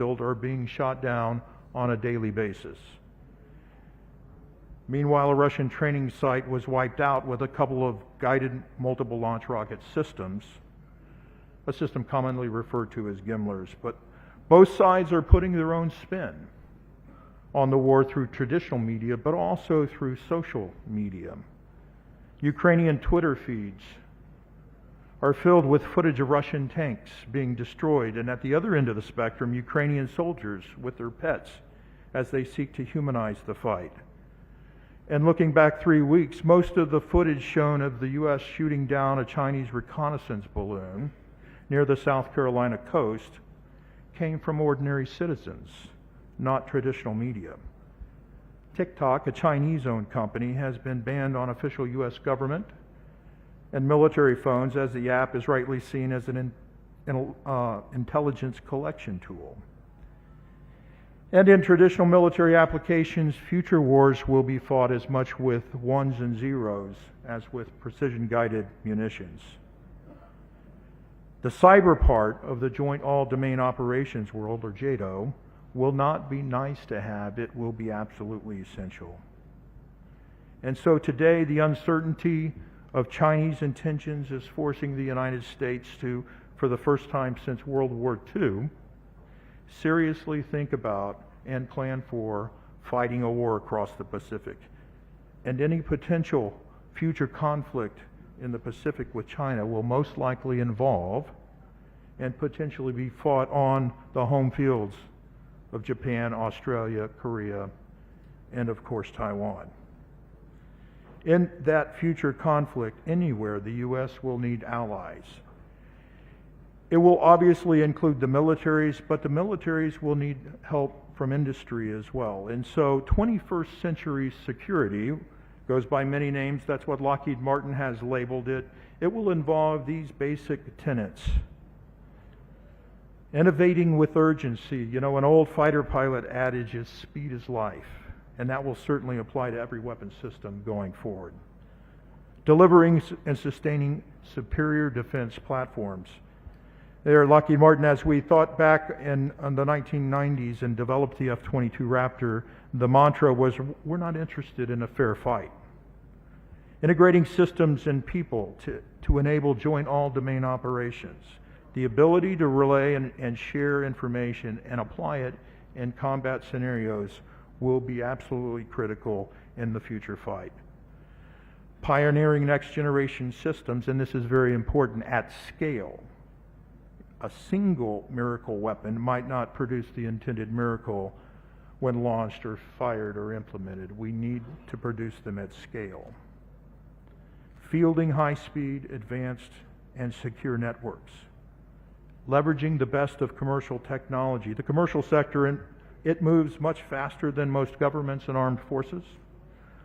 are being shot down on a daily basis. Meanwhile, a Russian training site was wiped out with a couple of guided multiple launch rocket systems, a system commonly referred to as Gimlers. But both sides are putting their own spin on the war through traditional media, but also through social media. Ukrainian Twitter feeds are filled with footage of Russian tanks being destroyed, and at the other end of the spectrum, Ukrainian soldiers with their pets as they seek to humanize the fight. And looking back 3 weeks, most of the footage shown of the U.S. shooting down a Chinese reconnaissance balloon near the South Carolina coast came from ordinary citizens, not traditional media. TikTok, a Chinese-owned company, has been banned on official U.S. government and military phones, as the app is rightly seen as an intelligence collection tool. And in traditional military applications, future wars will be fought as much with ones and zeros as with precision-guided munitions. The cyber part of the Joint All-Domain Operations world, or JADO, will not be nice to have, it will be absolutely essential. And so today, the uncertainty of Chinese intentions is forcing the United States to, for the first time since World War II, seriously think about and plan for fighting a war across the Pacific. And any potential future conflict in the Pacific with China will most likely involve and potentially be fought on the home fields of Japan, Australia, Korea, and of course Taiwan. In that future conflict anywhere, the U.S. will need allies. It will obviously include the militaries, but the militaries will need help from industry as well. And so 21st century security goes by many names. That's what Lockheed Martin has labeled it. It will involve these basic tenets. Innovating with urgency. You know, an old fighter pilot adage is speed is life, and that will certainly apply to every weapon system going forward. Delivering and sustaining superior defense platforms. There, Lockheed Martin, as we thought back in the 1990s and developed the F-22 Raptor, the mantra was, we're not interested in a fair fight. Integrating systems and people to enable joint all-domain operations. The ability to relay and share information and apply it in combat scenarios will be absolutely critical in the future fight. Pioneering next-generation systems, and this is very important, at scale. A single miracle weapon might not produce the intended miracle when launched or fired or implemented. We need to produce them at scale. Fielding high-speed, advanced, and secure networks. Leveraging the best of commercial technology. The commercial sector, it moves much faster than most governments and armed forces.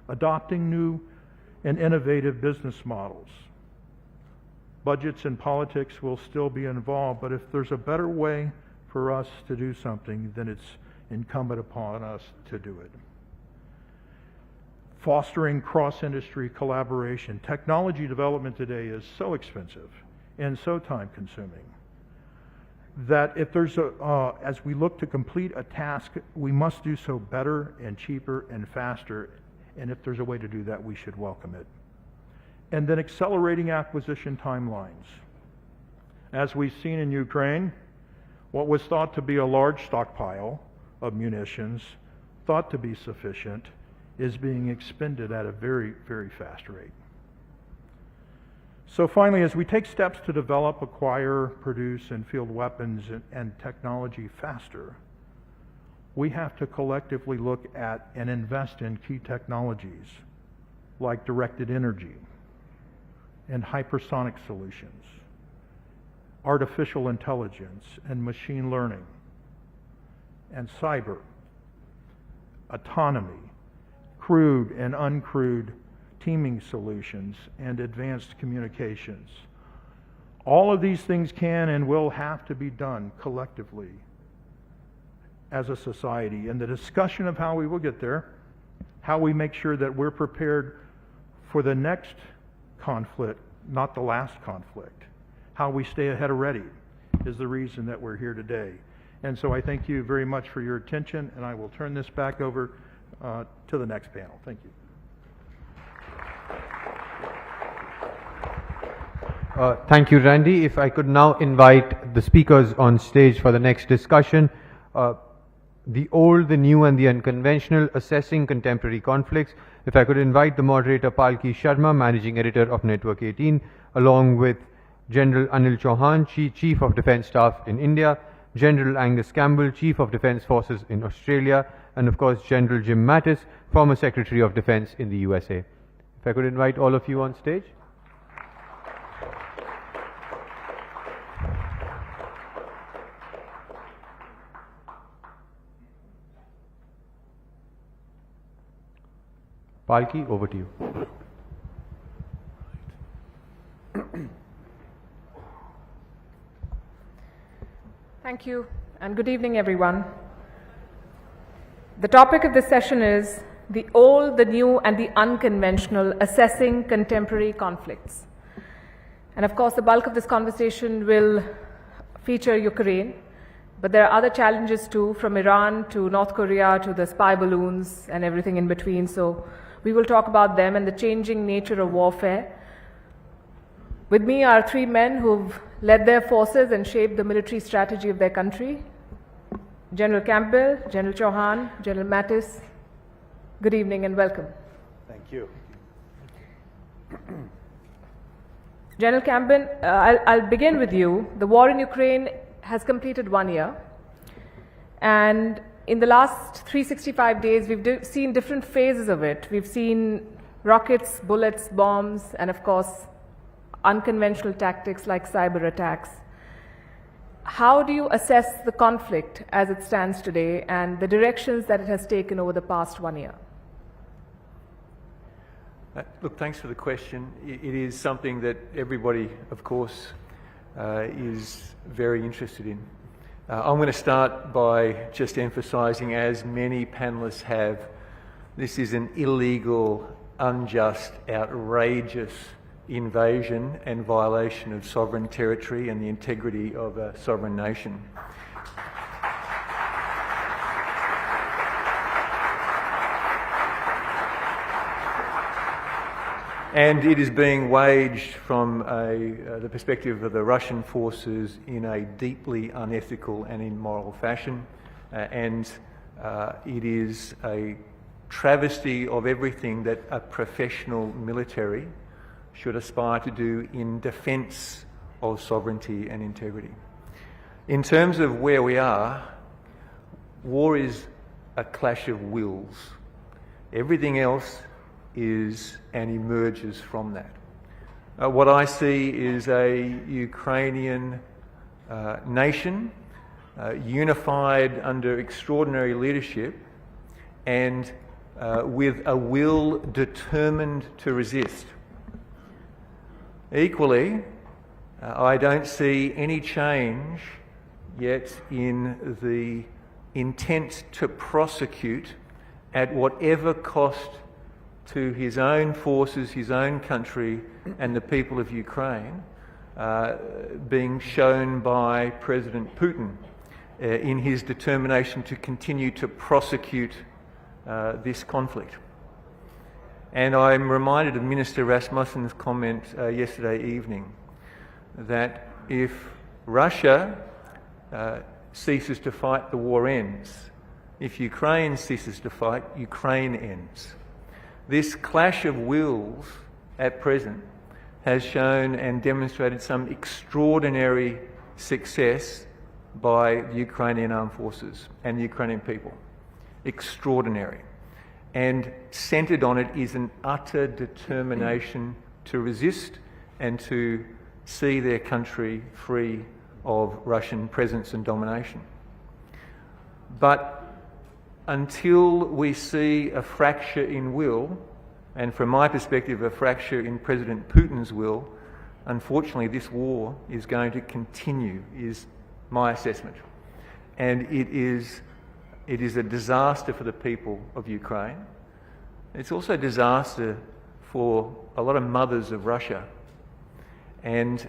Adopting new and innovative business models. Budgets and politics will still be involved, but if there's a better way for us to do something, then it's incumbent upon us to do it. Fostering cross-industry collaboration. Technology development today is so expensive and so time-consuming that if there's as we look to complete a task, we must do so better and cheaper and faster, and if there's a way to do that, we should welcome it. And then accelerating acquisition timelines. As we've seen in Ukraine, what was thought to be a large stockpile of munitions, thought to be sufficient, is being expended at a very, very fast rate. So finally, as we take steps to develop, acquire, produce, and field weapons and technology faster, we have to collectively look at and invest in key technologies like directed energy and hypersonic solutions, artificial intelligence and machine learning, and cyber, autonomy, crewed and uncrewed teaming solutions, and advanced communications. All of these things can and will have to be done collectively as a society. And the discussion of how we will get there, how we make sure that we're prepared for the next conflict, not the last conflict, how we stay ahead of ready, is the reason that we're here today. And so I thank you very much for your attention, and I will turn this back over to the next panel. Thank you. Thank you, Randy. If I could now invite the speakers on stage for the next discussion. The old, the new and the unconventional, assessing contemporary conflicts. If I could invite the moderator Palki Sharma, Managing Editor of Network 18, along with General Anil Chauhan, Chief of Defence Staff in India, General Angus Campbell, Chief of Defence Forces in Australia, and of course General Jim Mattis, former Secretary of Defence in the USA. If I could invite all of you on stage. Palki, over to you. Thank you, and good evening, everyone. The topic of this session is the old, the new, and the unconventional, assessing contemporary conflicts. And of course, the bulk of this conversation will feature Ukraine, but there are other challenges too, from Iran to North Korea to the spy balloons and everything in between. So we will talk about them and the changing nature of warfare. With me are three men who've led their forces and shaped the military strategy of their country. General Campbell, General Chauhan, General Mattis. Good evening and welcome. Thank you. General Campbell, I'll begin with you. The war in Ukraine has completed 1 year. And in the last 365 days, we've seen different phases of it. We've seen rockets, bullets, bombs, and of course, unconventional tactics like cyber attacks. How do you assess the conflict as it stands today and the directions that it has taken over the past 1 year? Look, thanks for the question. It is something that everybody, of course, is very interested in. I'm going to start by just emphasising, as many panellists have, this is an illegal, unjust, outrageous invasion and violation of sovereign territory and the integrity of a sovereign nation. And it is being waged from the perspective of the Russian forces in a deeply unethical and immoral fashion. It is a travesty of everything that a professional military should aspire to do in defence of sovereignty and integrity. In terms of where we are, war is a clash of wills. Everything else is and emerges from that. What I see is a Ukrainian nation unified under extraordinary leadership and with a will determined to resist. Equally, I don't see any change yet in the intent to prosecute at whatever cost to his own forces, his own country, and the people of Ukraine, being shown by President Putin in his determination to continue to prosecute this conflict. And I'm reminded of Minister Rasmussen's comment yesterday evening that if Russia ceases to fight, the war ends. If Ukraine ceases to fight, Ukraine ends. This clash of wills at present has shown and demonstrated some extraordinary success by the Ukrainian armed forces and the Ukrainian people. Extraordinary. And centred on it is an utter determination to resist and to see their country free of Russian presence and domination. But until we see a fracture in will, and from my perspective a fracture in President Putin's will, unfortunately this war is going to continue, is my assessment. And it is a disaster for the people of Ukraine. It's also a disaster for a lot of mothers of Russia. And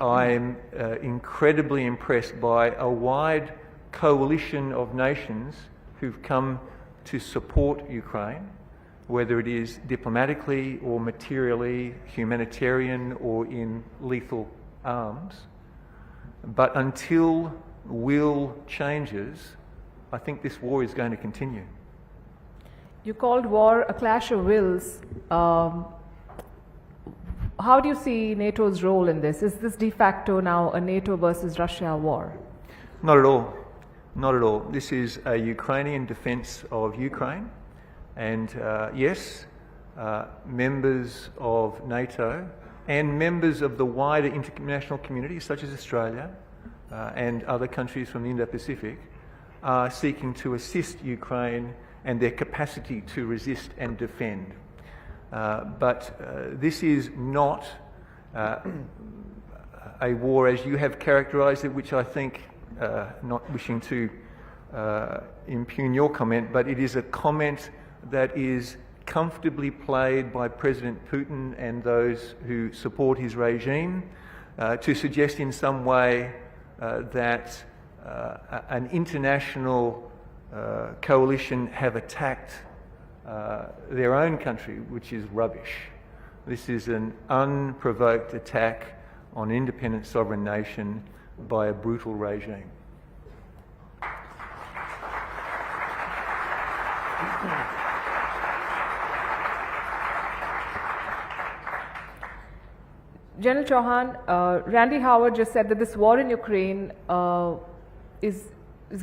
I'm incredibly impressed by a wide coalition of nations who've come to support Ukraine, whether it is diplomatically or materially, humanitarian or in lethal arms. But until will changes, I think this war is going to continue. You called war a clash of wills. How do you see NATO's role in this? Is this de facto now a NATO versus Russia war? Not at all. Not at all. This is a Ukrainian defence of Ukraine. And yes, members of NATO and members of the wider international community, such as Australia and other countries from the Indo-Pacific, are seeking to assist Ukraine and their capacity to resist and defend. But this is not a war as you have characterised it, which I think, not wishing to impugn your comment, but it is a comment that is comfortably played by President Putin and those who support his regime to suggest in some way that an international coalition have attacked their own country, which is rubbish. This is an unprovoked attack on an independent sovereign nation by a brutal regime. General Chauhan, Randy Howard just said that this war in Ukraine is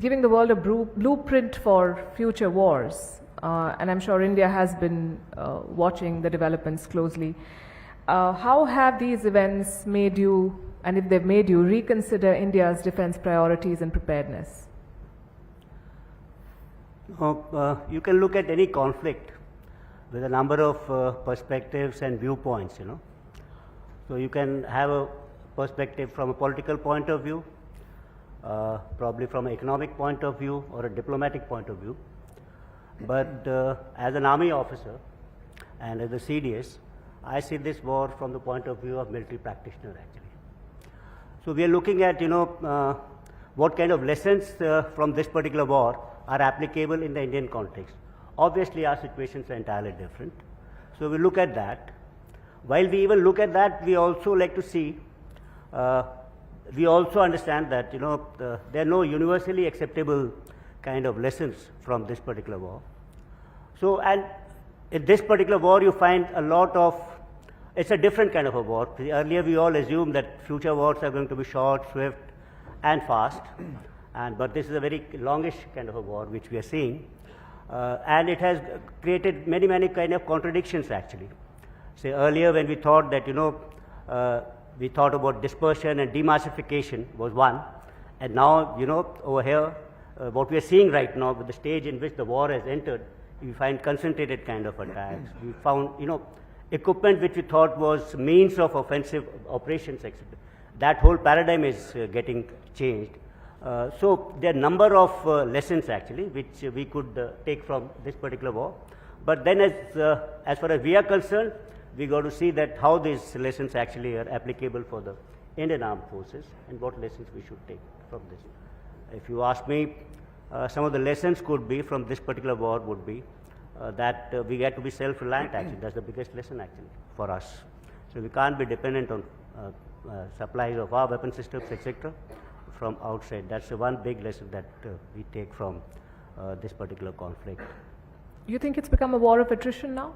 giving the world a blueprint for future wars. And I'm sure India has been watching the developments closely. How have these events made you, and if they've made you, reconsider India's defense priorities and preparedness? You can look at any conflict with a number of perspectives and viewpoints, So you can have a perspective from a political point of view, probably from an economic point of view or a diplomatic point of view. But as an army officer and as a CDS, I see this war from the point of view of military practitioner actually. So we are looking at, what kind of lessons from this particular war are applicable in the Indian context. Obviously our situations are entirely different. So we look at that. While we even look at that, we also like to see, we also understand that, there are no universally acceptable kind of lessons from this particular war. So, and in this particular war, you find a lot of, it's a different kind of a war. Earlier, we all assumed that future wars are going to be short, swift, and fast. But this is a very longish kind of a war, which we are seeing. And it has created many, many kind of contradictions, actually. Say earlier when we thought that, we thought about dispersion and demassification was one. And now, over here, what we are seeing right now with the stage in which the war has entered, we find concentrated kind of attacks. We found, equipment which we thought was means of offensive operations, etc. That whole paradigm is getting changed. So there are a number of lessons actually which we could take from this particular war. But then as far as we are concerned, we got to see that how these lessons actually are applicable for the Indian armed forces and what lessons we should take from this. If you ask me, some of the lessons could be from this particular war would be that we get to be self-reliant actually. That's the biggest lesson actually for us. So we can't be dependent on supplies of our weapon systems, etc. from outside. That's the one big lesson that we take from this particular conflict. You think it's become a war of attrition now?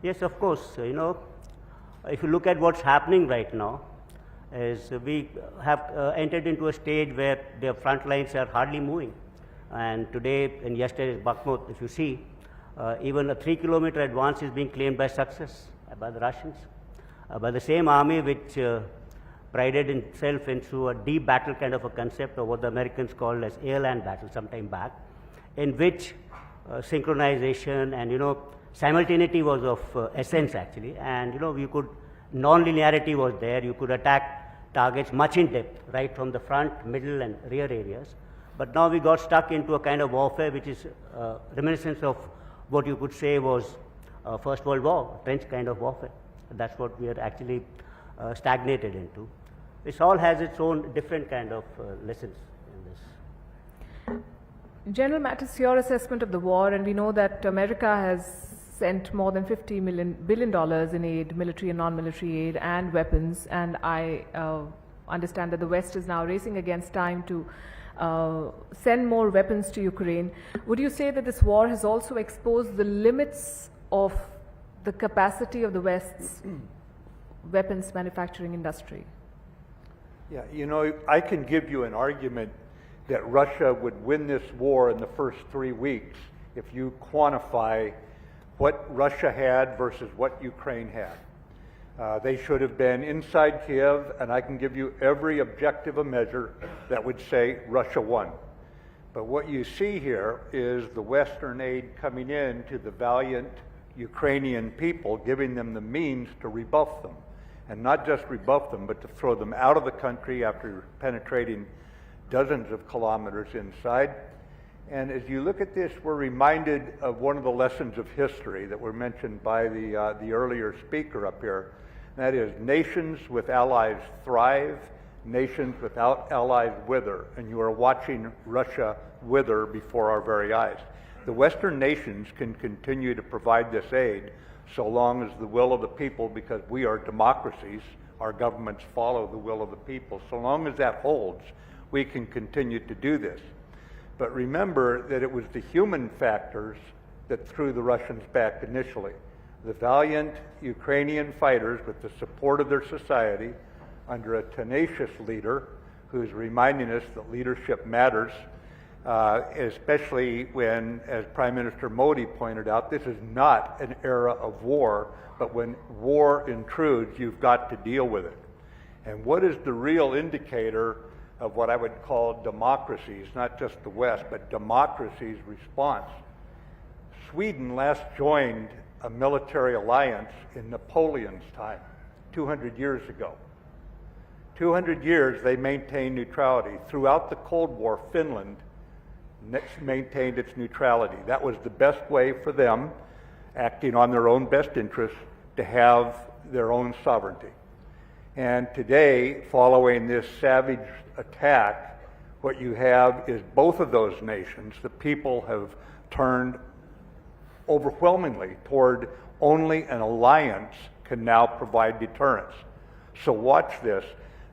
Yes, of course. If you look at what's happening right now, is we have entered into a stage where the front lines are hardly moving. And today and yesterday's Bakhmut, if you see, even a 3-kilometer advance is being claimed by success by the Russians, by the same army which prided itself into a deep battle kind of a concept of what the Americans called as air-land battle some time back, in which synchronization and simultaneity was of essence actually, and you could, non-linearity was there, you could attack targets much in depth, right from the front, middle and rear areas. But now we got stuck into a kind of warfare which is reminiscence of what you could say was First World War, trench kind of warfare. That's what we are actually stagnated into. This all has its own different kind of lessons in this. General Mattis, your assessment of the war, and we know that America has sent more than $50 billion in aid, military and non-military aid, and weapons, and I understand that the West is now racing against time to send more weapons to Ukraine. Would you say that this war has also exposed the limits of the capacity of the West's weapons manufacturing industry? Yeah, you know, I can give you an argument that Russia would win this war in the first 3 weeks if you quantify what Russia had versus what Ukraine had. They should have been inside Kiev, and I can give you every objective measure that would say Russia won. But what you see here is the Western aid coming in to the valiant Ukrainian people, giving them the means to rebuff them. And not just rebuff them, but to throw them out of the country after penetrating dozens of kilometers inside. And as you look at this, we're reminded of one of the lessons of history that were mentioned by the earlier speaker up here. That is, nations with allies thrive, nations without allies wither. And you are watching Russia wither before our very eyes. The Western nations can continue to provide this aid so long as the will of the people, because we are democracies, our governments follow the will of the people. So long as that holds, we can continue to do this. But remember that it was the human factors that threw the Russians back initially. The valiant Ukrainian fighters, with the support of their society, under a tenacious leader who's reminding us that leadership matters, especially when, as Prime Minister Modi pointed out, this is not an era of war, but when war intrudes, you've got to deal with it. And what is the real indicator of what I would call democracies, not just the West, but democracies' response? Sweden last joined a military alliance in Napoleon's time, 200 years ago. 200 years they maintained neutrality. Throughout the Cold War, Finland maintained its neutrality. That was the best way for them, acting on their own best interests, to have their own sovereignty. And today, following this savage attack, what you have is both of those nations, the people have turned overwhelmingly toward only an alliance can now provide deterrence. So watch this.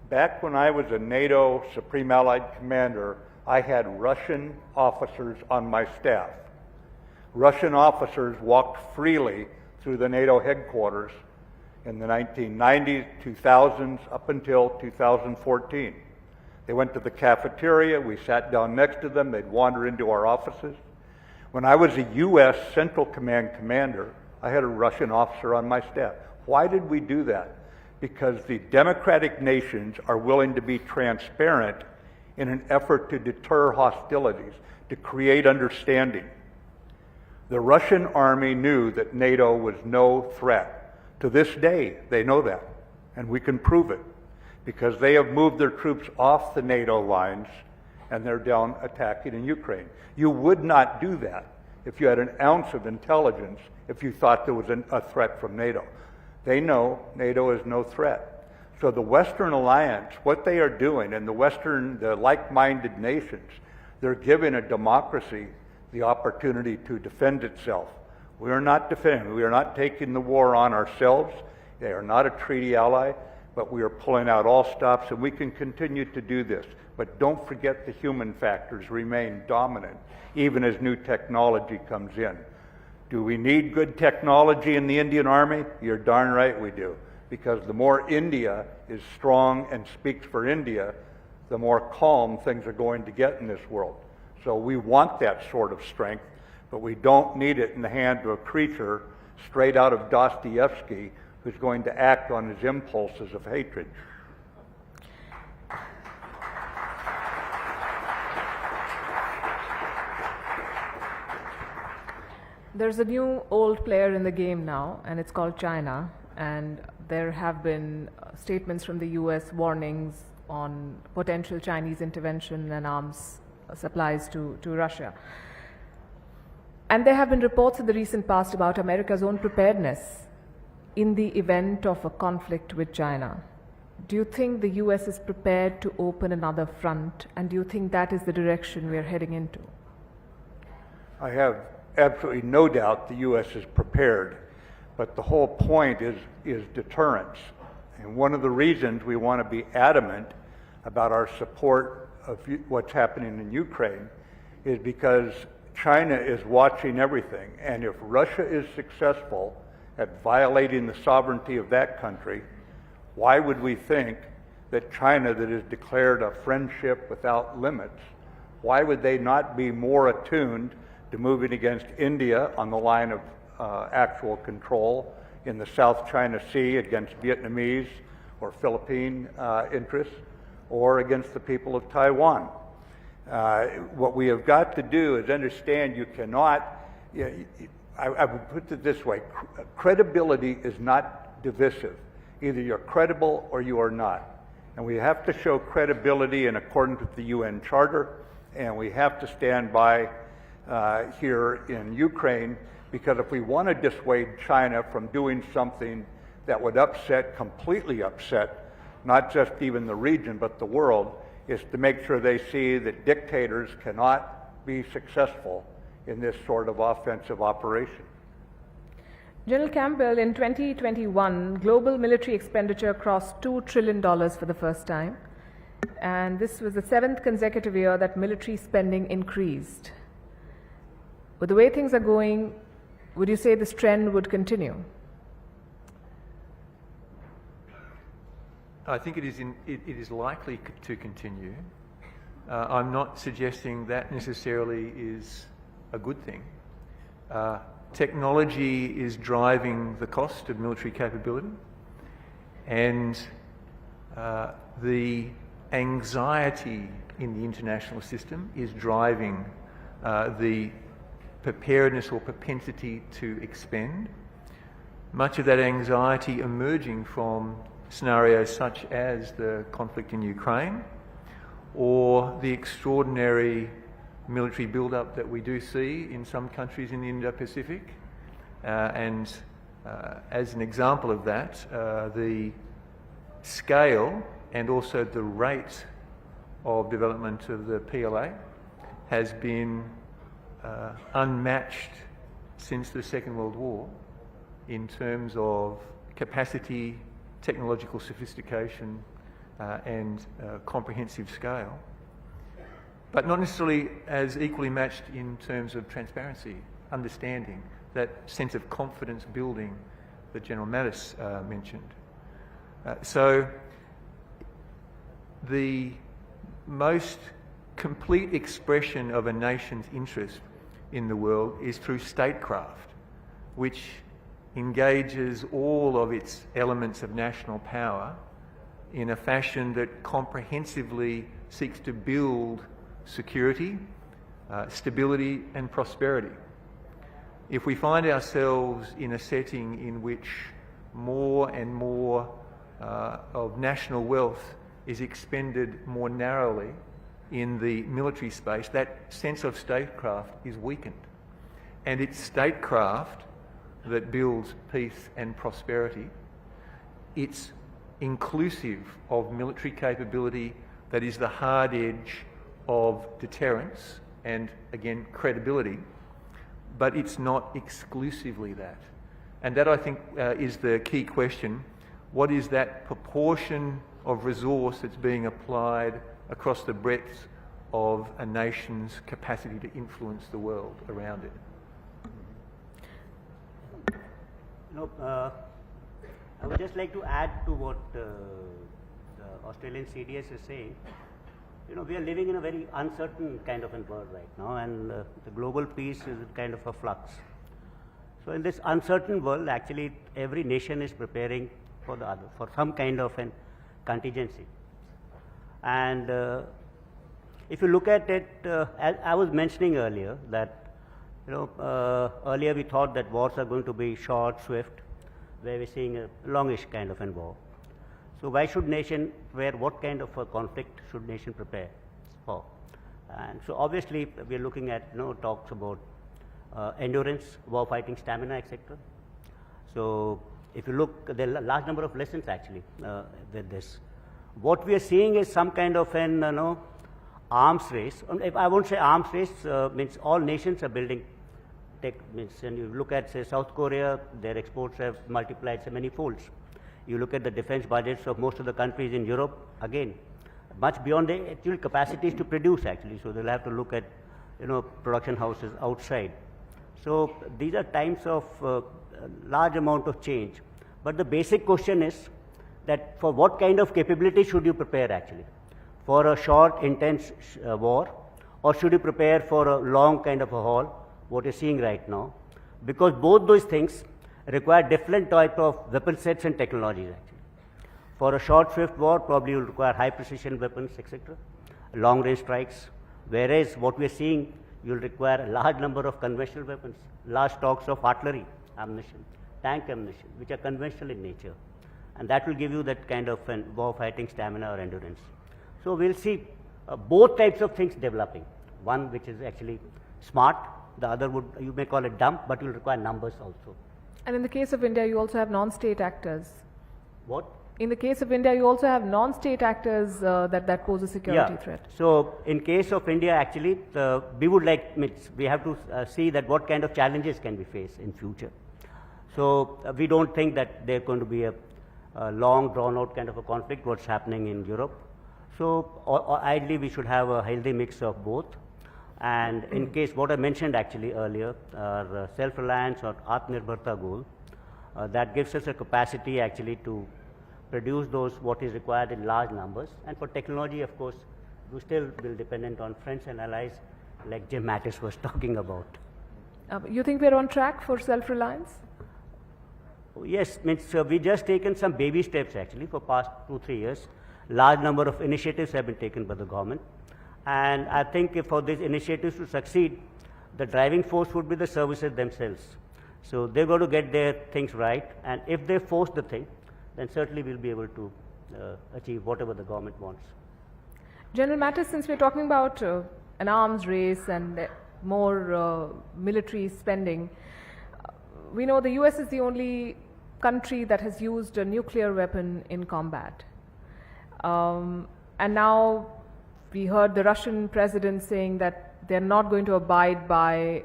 Back when I was a NATO Supreme Allied Commander, I had Russian officers on my staff. Russian officers walked freely through the NATO headquarters in the 1990s, 2000s, up until 2014. They went to the cafeteria, we sat down next to them, they'd wander into our offices. When I was a U.S. Central Command commander, I had a Russian officer on my staff. Why did we do that? Because the democratic nations are willing to be transparent in an effort to deter hostilities, to create understanding. The Russian army knew that NATO was no threat. To this day, they know that, and we can prove it, because they have moved their troops off the NATO lines and they're down attacking in Ukraine. You would not do that if you had an ounce of intelligence, if you thought there was a threat from NATO. They know NATO is no threat. So the Western alliance, what they are doing, and the like-minded nations, they're giving a democracy the opportunity to defend itself. We are not defending, we are not taking the war on ourselves. They are not a treaty ally, but we are pulling out all stops, and we can continue to do this. But don't forget the human factors remain dominant, even as new technology comes in. Do we need good technology in the Indian Army? You're darn right we do. Because the more India is strong and speaks for India, the more calm things are going to get in this world. So we want that sort of strength, but we don't need it in the hand of a creature straight out of Dostoevsky who's going to act on his impulses of hatred. There's a new old player in the game now, and it's called China. And there have been statements from the US, warnings on potential Chinese intervention and arms supplies to Russia. And there have been reports in the recent past about America's own preparedness in the event of a conflict with China. Do you think the US is prepared to open another front, and do you think that is the direction we are heading into? I have absolutely no doubt the U.S. is prepared, but the whole point is deterrence. And one of the reasons we want to be adamant about our support of what's happening in Ukraine is because China is watching everything. And if Russia is successful at violating the sovereignty of that country, why would we think that China, that has declared a friendship without limits, why would they not be more attuned to moving against India on the line of actual control in the South China Sea against Vietnamese or Philippine interests, or against the people of Taiwan? What we have got to do is understand you cannot, I would put it this way, credibility is not divisive. Either you're credible or you are not. And we have to show credibility in accordance with the UN Charter, and we have to stand by here in Ukraine, because if we want to dissuade China from doing something that would completely upset, not just even the region, but the world, is to make sure they see that dictators cannot be successful in this sort of offensive operation. General Campbell, in 2021, global military expenditure crossed $2 trillion for the first time, and this was the 7th consecutive year that military spending increased. With the way things are going, would you say this trend would continue? I think it is likely to continue. I'm not suggesting that necessarily is a good thing. Technology is driving the cost of military capability, and the anxiety in the international system is driving the preparedness or propensity to expend. Much of that anxiety emerging from scenarios such as the conflict in Ukraine, or the extraordinary military build-up that we do see in some countries in the Indo-Pacific. As an example of that, the scale and also the rate of development of the PLA has been unmatched since the Second World War in terms of capacity, technological sophistication, and comprehensive scale, but not necessarily as equally matched in terms of transparency, understanding, that sense of confidence building that General Mattis mentioned. So the most complete expression of a nation's interest in the world is through statecraft, which engages all of its elements of national power in a fashion that comprehensively seeks to build security, stability and prosperity. If we find ourselves in a setting in which more and more of national wealth is expended more narrowly in the military space, that sense of statecraft is weakened. And it's statecraft that builds peace and prosperity. It's inclusive of military capability that is the hard edge of deterrence and, again, credibility, but it's not exclusively that. And that, I think, is the key question. What is that proportion of resource that's being applied across the breadth of a nation's capacity to influence the world around it? I would just like to add to what the Australian CDS is saying. We are living in a very uncertain kind of a world right now, and the global peace is kind of a flux. So in this uncertain world, actually, every nation is preparing for the other, for some kind of an contingency. And if you look at it, as I was mentioning earlier, that earlier we thought that wars are going to be short, swift, where we're seeing a longish kind of a war. So why should nation, what kind of a conflict should nation prepare for? And so obviously we're looking at talks about endurance, war fighting stamina, etc. So if you look, there are a large number of lessons actually with this. What we are seeing is some kind of an arms race. If I won't say arms race, means all nations are building tech. Means, and you look at, say, South Korea, their exports have multiplied so many folds. You look at the defense budgets of most of the countries in Europe, again, much beyond the actual capacities to produce, actually. So they'll have to look at, production houses outside. So these are times of large amount of change. But the basic question is that for what kind of capability should you prepare, actually? For a short, intense war, or should you prepare for a long kind of a haul, what you're seeing right now? Because both those things require different type of weapon sets and technologies, actually. For a short swift war, probably you'll require high precision weapons, etc., long range strikes, whereas what we're seeing, you'll require a large number of conventional weapons, large stocks of artillery ammunition, tank ammunition, which are conventional in nature. And that will give you that kind of an war fighting stamina or endurance. So we'll see both types of things developing. One which is actually smart, the other would, you may call it dumb, but will require numbers also. And in the case of India, you also have non-state actors. What? In the case of India, you also have non-state actors that pose a security threat. So in case of India, actually, we would like, we have to see that what kind of challenges can we face in future. So we don't think that there's going to be a long drawn-out kind of a conflict, what's happening in Europe. So ideally, we should have a healthy mix of both. And in case, what I mentioned actually earlier, our self-reliance or Atmanirbharta goal, that gives us a capacity actually to produce those what is required in large numbers. And for technology, of course, we still will dependent on friends and allies like Jim Mattis was talking about. You think we're on track for self-reliance? Yes, means we just taken some baby steps actually for past 2-3 years. Large number of initiatives have been taken by the government. And I think if for these initiatives to succeed, the driving force would be the services themselves. So they're going to get their things right. And if they force the thing, then certainly we'll be able to achieve whatever the government wants. General Mattis, since we're talking about an arms race and more military spending, we know the US is the only country that has used a nuclear weapon in combat. And now we heard the Russian president saying that they're not going to abide by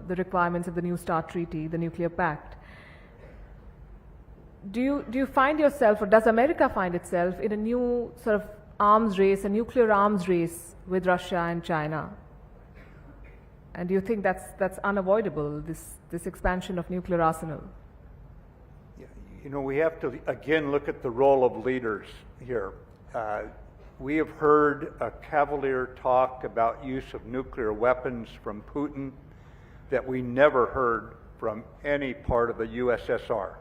the requirements of the New START Treaty, the nuclear pact. Do you find yourself, or does America find itself in a new sort of arms race, a nuclear arms race with Russia and China? And do you think that's unavoidable, this expansion of nuclear arsenal? We have to again look at the role of leaders here. We have heard a cavalier talk about use of nuclear weapons from Putin that we never heard from any part of the USSR.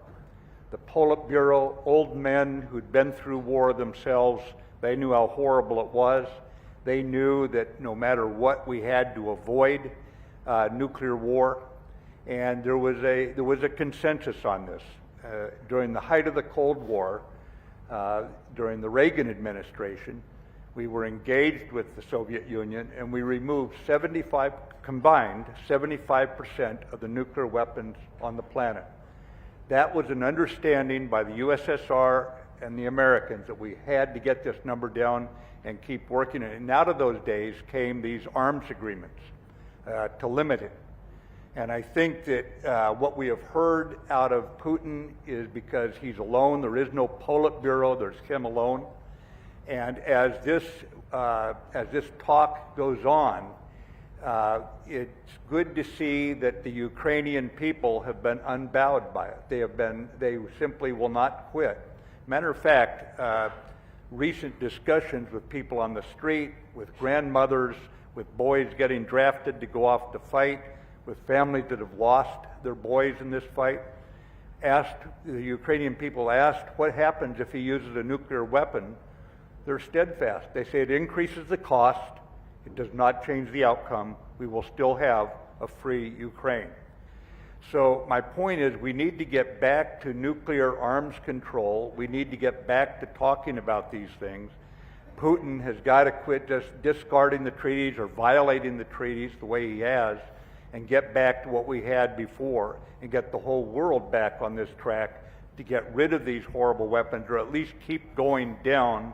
The Politburo, old men who'd been through war themselves, they knew how horrible it was. They knew that no matter what, we had to avoid nuclear war, and there was a consensus on this. During the height of the Cold War, during the Reagan administration, we were engaged with the Soviet Union, and we removed combined 75% of the nuclear weapons on the planet. That was an understanding by the USSR and the Americans that we had to get this number down and keep working it. And out of those days came these arms agreements to limit it. And I think that what we have heard out of Putin is because he's alone. There is no Politburo. There's him alone. And as this talk goes on, it's good to see that the Ukrainian people have been unbowed by it. They simply will not quit. Matter of fact, recent discussions with people on the street, with grandmothers, with boys getting drafted to go off to fight, with families that have lost their boys in this fight, the Ukrainian people asked, what happens if he uses a nuclear weapon? They're steadfast. They say it increases the cost. It does not change the outcome. We will still have a free Ukraine. So my point is we need to get back to nuclear arms control. We need to get back to talking about these things. Putin has got to quit just discarding the treaties or violating the treaties the way he has and get back to what we had before and get the whole world back on this track to get rid of these horrible weapons or at least keep going down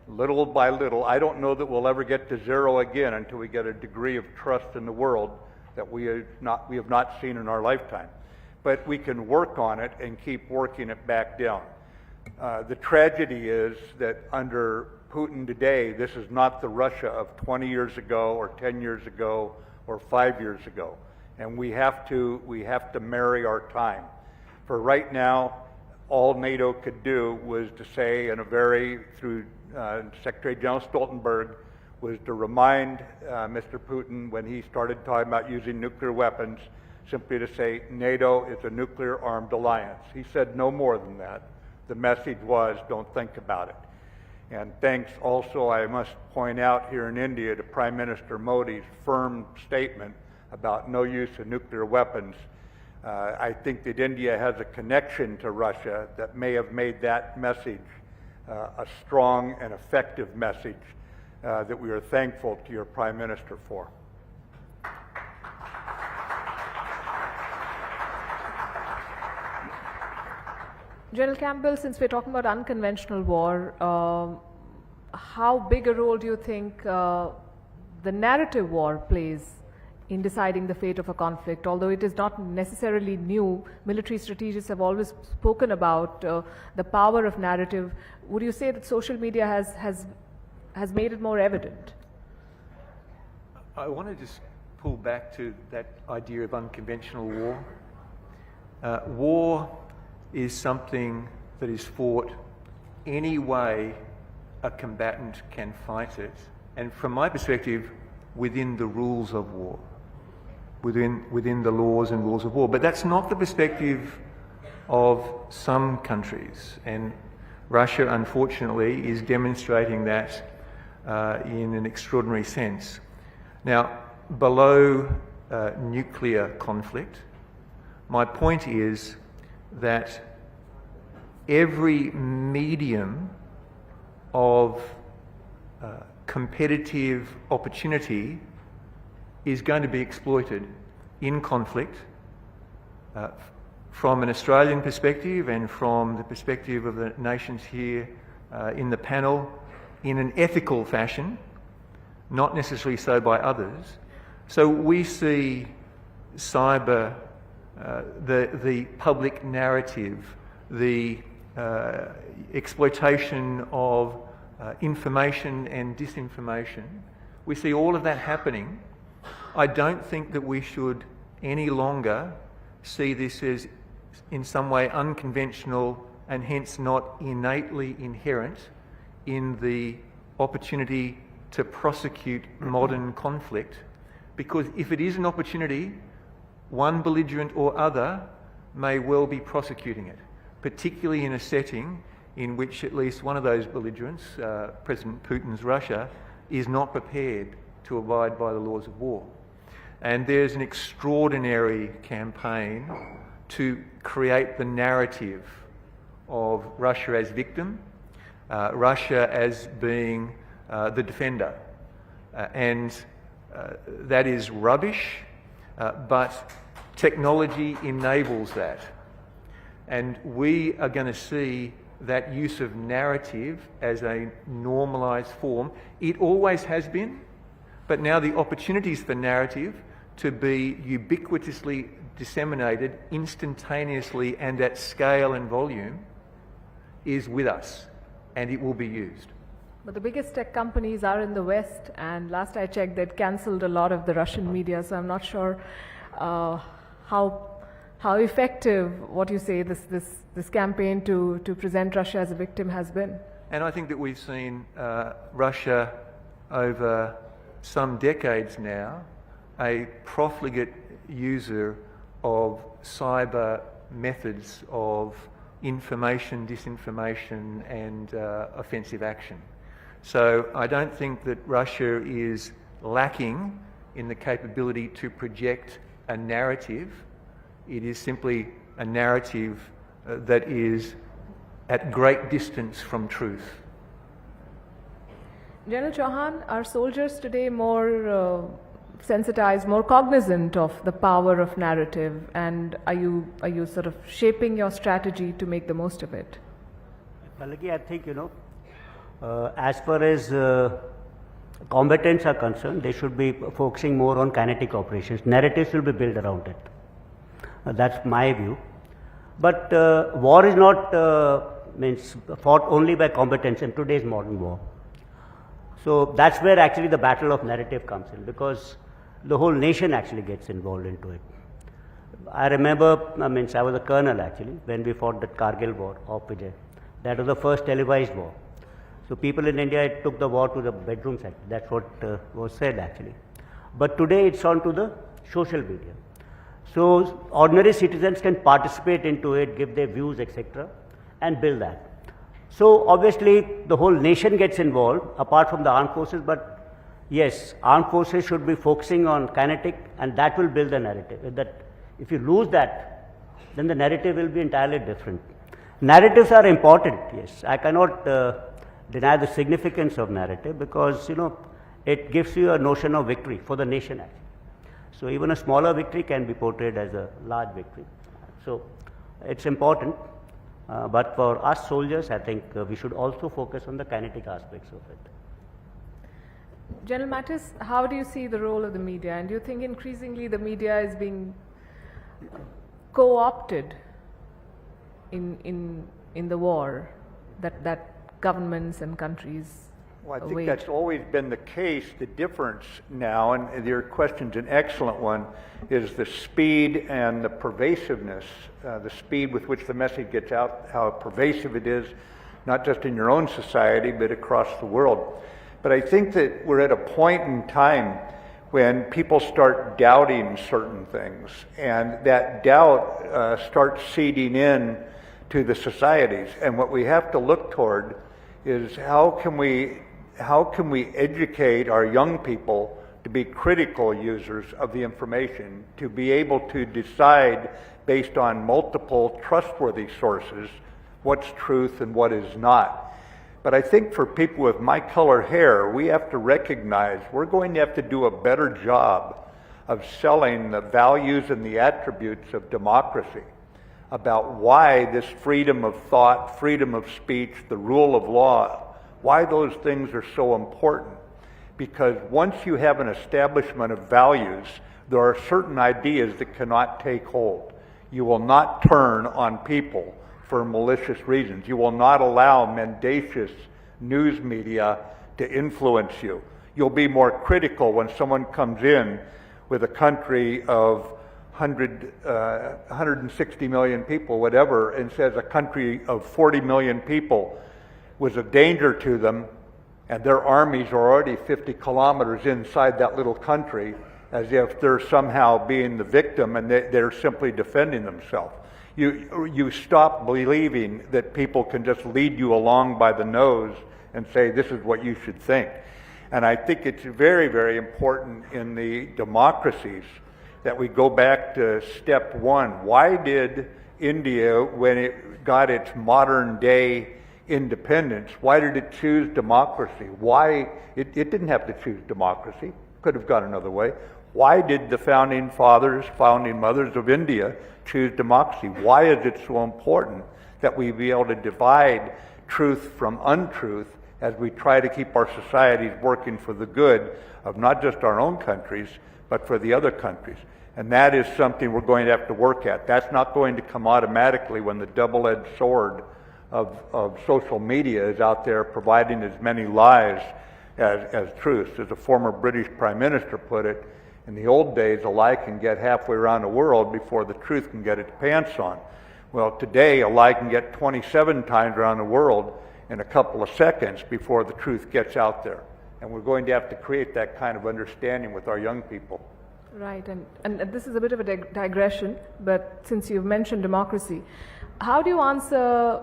little by little. I don't know that we'll ever get to zero again until we get a degree of trust in the world that we have not seen in our lifetime. But we can work on it and keep working it back down. The tragedy is that under Putin today, this is not the Russia of 20 years ago or 10 years ago or 5 years ago. And we have to marry our time. For right now, all NATO could do was to say through Secretary General Stoltenberg, was to remind Mr. Putin when he started talking about using nuclear weapons, simply to say NATO is a nuclear armed alliance. He said no more than that. The message was, don't think about it. And thanks also, I must point out here in India, to Prime Minister Modi's firm statement about no use of nuclear weapons. I think that India has a connection to Russia that may have made that message a strong and effective message that we are thankful to your Prime Minister for. General Campbell, since we're talking about unconventional war, how big a role do you think the narrative war plays in deciding the fate of a conflict? Although it is not necessarily new, military strategists have always spoken about the power of narrative. Would you say that social media has made it more evident? I want to just pull back to that idea of unconventional war. War is something that is fought any way a combatant can fight it, and from my perspective, within the rules of war, within the laws and rules of war. But that's not the perspective of some countries, and Russia, unfortunately, is demonstrating that in an extraordinary sense. Now, below nuclear conflict, my point is that every medium of competitive opportunity is going to be exploited in conflict from an Australian perspective and from the perspective of the nations here in the panel, in an ethical fashion, not necessarily so by others. So we see cyber, the public narrative, the exploitation of information and disinformation. We see all of that happening. I don't think that we should any longer see this as in some way unconventional and hence not innately inherent in the opportunity to prosecute modern conflict, because if it is an opportunity, one belligerent or other may well be prosecuting it, particularly in a setting in which at least one of those belligerents, President Putin's Russia, is not prepared to abide by the laws of war. And there's an extraordinary campaign to create the narrative of Russia as victim, Russia as being the defender. And that is rubbish, but technology enables that. And we are going to see that use of narrative as a normalised form. It always has been, but now the opportunities for narrative to be ubiquitously disseminated instantaneously and at scale and volume is with us, and it will be used. But the biggest tech companies are in the West, and last I checked, they'd cancelled a lot of the Russian media, so I'm not sure how effective, what you say, this campaign to present Russia as a victim has been. And I think that we've seen Russia over some decades now a profligate user of cyber methods of information, disinformation and offensive action. So I don't think that Russia is lacking in the capability to project a narrative. It is simply a narrative that is at great distance from truth. General Chauhan, are soldiers today more sensitized, more cognizant of the power of narrative, and are you sort of shaping your strategy to make the most of it? Well, again, I think, As far as combatants are concerned, they should be focusing more on kinetic operations. Narratives will be built around it. That's my view. But war is not means fought only by combatants in today's modern war. So that's where actually the battle of narrative comes in, because the whole nation actually gets involved into it. I remember, I was a colonel actually when we fought the Kargil war of Vijay. That was the first televised war. So people in India took the war to the bedrooms. That's what was said actually. But today it's on to the social media. So ordinary citizens can participate into it, give their views, etc., and build that. So obviously the whole nation gets involved apart from the armed forces, but yes, armed forces should be focusing on kinetic, and that will build the narrative. That if you lose that, then the narrative will be entirely different. Narratives are important, yes. I cannot deny the significance of narrative, because it gives you a notion of victory for the nation actually. So even a smaller victory can be portrayed as a large victory. So it's important, but for us soldiers, I think we should also focus on the kinetic aspects of it. General Mattis, how do you see the role of the media, and do you think increasingly the media is being co-opted in the war that governments and countries Well, I think wage? that's always been the case. The difference now, and your question's an excellent one, is the speed and the pervasiveness, the speed with which the message gets out, how pervasive it is, not just in your own society, but across the world. But I think that we're at a point in time when people start doubting certain things, and that doubt starts seeding in to the societies. And what we have to look toward is how can we educate our young people to be critical users of the information, to be able to decide based on multiple trustworthy sources what's truth and what is not. But I think for people with my color hair, we have to recognize we're going to have to do a better job of selling the values and the attributes of democracy, about why this freedom of thought, freedom of speech, the rule of law, why those things are so important. Because once you have an establishment of values, there are certain ideas that cannot take hold. You will not turn on people for malicious reasons. You will not allow mendacious news media to influence you. You'll be more critical when someone comes in with a country of 160 million people, whatever, and says a country of 40 million people was a danger to them, and their armies are already 50 kilometers inside that little country, as if they're somehow being the victim and they're simply defending themselves. You stop believing that people can just lead you along by the nose and say this is what you should think. And I think it's very, very important in the democracies that we go back to step one. Why did India, when it got its modern day independence, why did it choose democracy? Why? It didn't have to choose democracy. Could have gone another way. Why did the founding fathers, founding mothers of India choose democracy? Why is it so important that we be able to divide truth from untruth as we try to keep our societies working for the good of not just our own countries, but for the other countries? And that is something we're going to have to work at. That's not going to come automatically when the double-edged sword of social media is out there providing as many lies as truths. As a former British Prime Minister put it, in the old days, a lie can get halfway around the world before the truth can get its pants on. Well, today, a lie can get 27 times around the world in a couple of seconds before the truth gets out there. And we're going to have to create that kind of understanding with our young people. Right, and this is a bit of a digression, but since you've mentioned democracy, how do you answer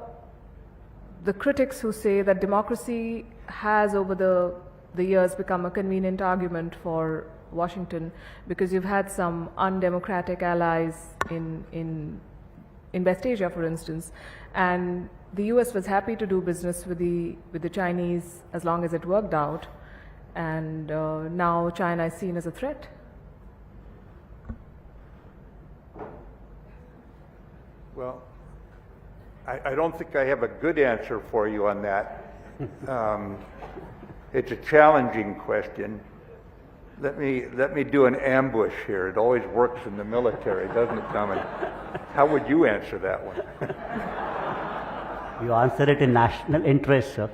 the critics who say that democracy has over the years become a convenient argument for Washington, because you've had some undemocratic allies in West Asia, for instance, and the US was happy to do business with the Chinese as long as it worked out, and now China is seen as a threat? Well, I don't think I have a good answer for you on that. It's a challenging question. Let me do an ambush here. It always works in the military, doesn't it, Tommy? How would you answer that one? You answer it in national interest, sir.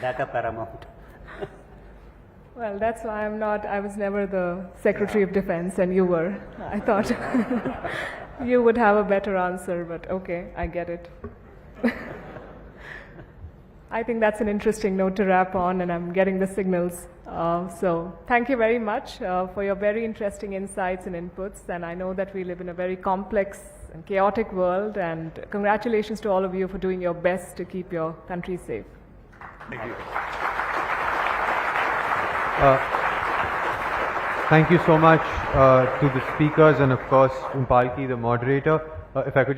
Data paramount. Well, that's why I was never the Secretary of Defense and you were. I thought you would have a better answer, but okay, I get it. I think that's an interesting note to wrap on, and I'm getting the signals. So thank you very much for your very interesting insights and inputs, and I know that we live in a very complex and chaotic world, and congratulations to all of you for doing your best to keep your country safe. Thank you. Thank you so much to the speakers and of course Umpalki, the moderator. If I could